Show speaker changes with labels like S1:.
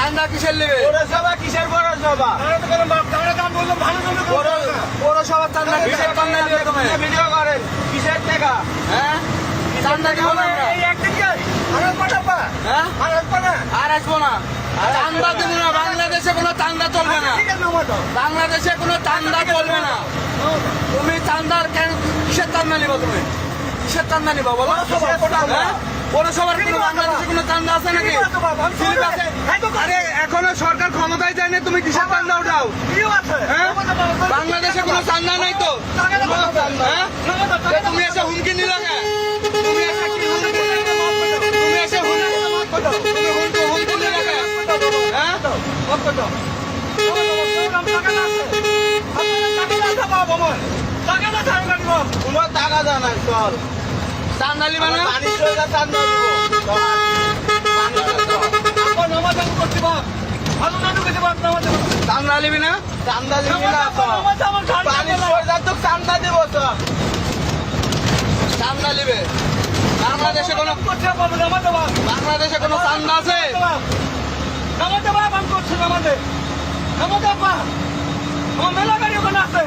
S1: চান্দা কিসের নেবে?
S2: পৌরসভা কিসের পৌরসভা?
S1: পৌরসভার চান্দা কিসের চান্দা নেবে তুমি?
S2: ভিডিও করেন কিসের টাকা?
S1: হ্যাঁ চান্দা দিব না আমরা। হ্যাঁ আর আসবো না, চান্দা দিব না। বাংলাদেশে কোনো চান্দা চলবে না, বাংলাদেশে কোনো চান্দা চলবে না। তুমি চান্দার কেন কিসের চান্দা নিবা? তুমি কিসের চান্দা নিবা বলো? হ্যাঁ? পৌরসভার কোনো বাংলাদেশে কোনো চান্দা আছে নাকি? স্লিপ আছে? আরে এখনো সরকার ক্ষমতায় যায়নি, তুমি কিসের চান্দা উঠাও? হ্যাঁ? বাংলাদেশে কোনো চান্দা নাই তো। হ্যাঁ? তুমি এসে হুমকি নিলে কেন? তুমি এসে কি হুমকি নিলে? তুমি এসে হুমকি নিলে কেন? হ্যাঁ?
S2: কোনো টাকা দেয় না, চল
S1: চান্দা নিবা না?
S2: চান্দা দিব।
S1: চান্দা নিবি না?
S2: চান্দা দিবি না, পানির সরকার তো চান্দা দিব তো।
S1: চান্দা নিবে? বাংলাদেশে কোনো চান্দা আছে?
S3: মেলা গাড়ি ওখানে আছে।